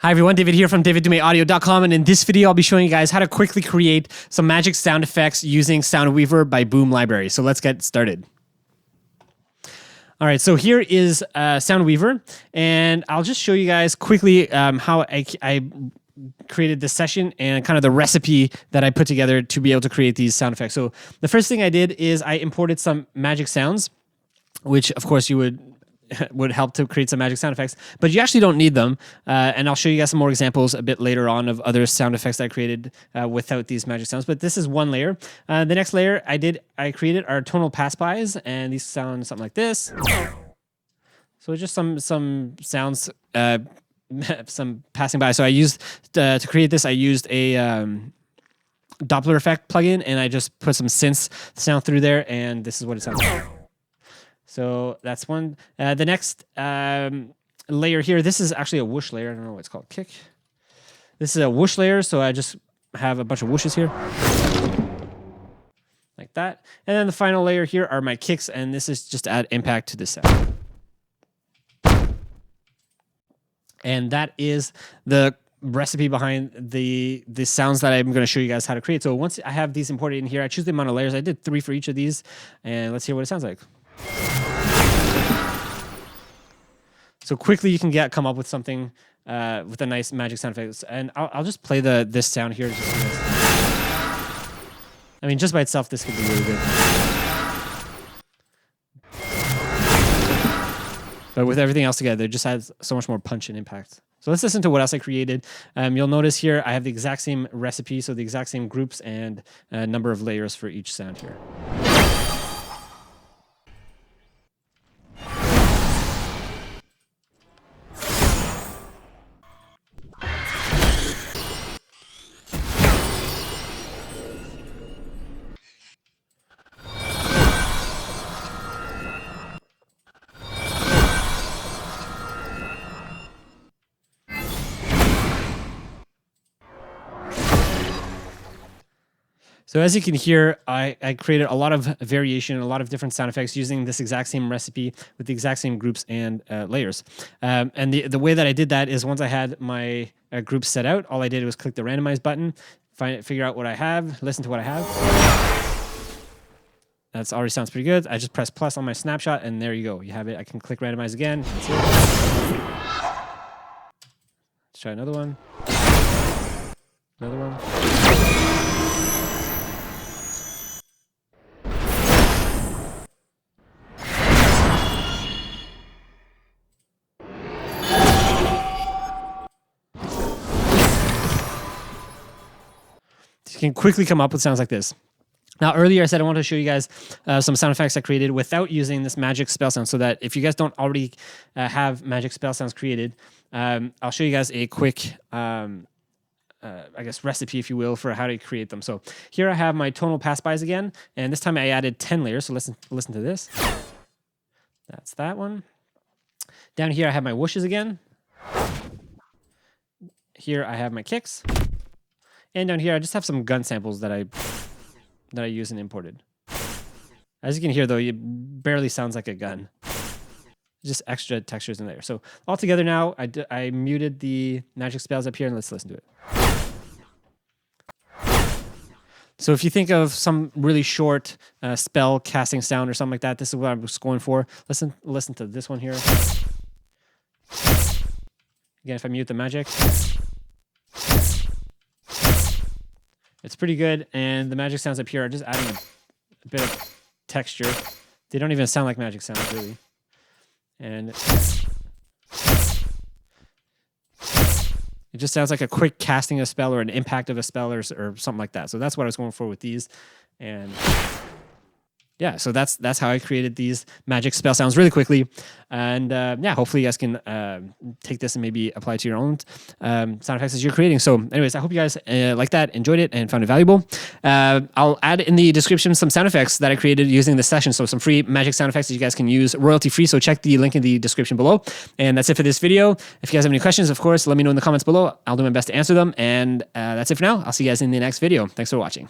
Hi everyone, David here from daviddumaisaudio.com, and in this video I'll be showing you guys how to quickly create some magic sound effects using Soundweaver by Boom Library. So let's get started. All right, so here is Soundweaver, and I'll just show you guys quickly how I created this session and kind of the recipe that I put together to be able to create these sound effects. So the first thing I did is I imported some magic sounds, which of course you would help to create some magic sound effects, but you actually don't need them. And I'll show you guys some more examples a bit later on of other sound effects that I created without these magic sounds. But this is one layer. The next layer I created are tonal pass-bys, and these sound something like this. So just some sounds, some passing by. So I used to create this. I used a Doppler effect plugin, and I just put some synths sound through there, and this is what it sounds like. So that's one. The next layer here, this is actually a whoosh layer. I don't know what it's called, kick. This is a whoosh layer, so I just have a bunch of whooshes here. Like that. And then the final layer here are my kicks, and this is just to add impact to the sound. And that is the recipe behind the sounds that I'm going to show you guys how to create. So once I have these imported in here, I choose the amount of layers. I did 3 for each of these, and let's hear what it sounds like. So quickly you can come up with something with a nice magic sound effect. And I'll just play this sound here. I mean, just by itself, this could be really good. But with everything else together, it just adds so much more punch and impact. So let's listen to what else I created. You'll notice here I have the exact same recipe, so the exact same groups and number of layers for each sound here. So as you can hear, I created a lot of variation, a lot of different sound effects using this exact same recipe with the exact same groups and layers. And the way that I did that is once I had my groups set out, all I did was click the randomize button, figure out what I have, listen to what I have. That already sounds pretty good. I just press plus on my snapshot, and there you go. You have it. I can click randomize again. That's it. Let's try another one. Another one. You can quickly come up with sounds like this. Now, earlier I said I wanted to show you guys some sound effects I created without using this magic spell sound, so that if you guys don't already have magic spell sounds created, I'll show you guys a quick, I guess, recipe, if you will, for how to create them. So here I have my tonal pass-bys again, and this time I added 10 layers, so listen to this. That's that one. Down here I have my whooshes again. Here I have my kicks. And down here, I just have some gun samples that I used and imported. As you can hear, though, it barely sounds like a gun. Just extra textures in there. So all together now, I muted the magic spells up here, and let's listen to it. So if you think of some really short spell casting sound or something like that, this is what I was going for. Listen to this one here. Again, if I mute the magic. It's pretty good, and the magic sounds up here are just adding a bit of texture. They don't even sound like magic sounds, really. And it just sounds like a quick casting of a spell or an impact of a spell or something like that. So that's what I was going for with these. And yeah, so that's how I created these magic spell sounds really quickly. And yeah, hopefully you guys can take this and maybe apply it to your own sound effects as you're creating. So anyways, I hope you guys liked that, enjoyed it, and found it valuable. I'll add in the description some sound effects that I created using this session. So some free magic sound effects that you guys can use royalty-free. So check the link in the description below. And that's it for this video. If you guys have any questions, of course, let me know in the comments below. I'll do my best to answer them. And that's it for now. I'll see you guys in the next video. Thanks for watching.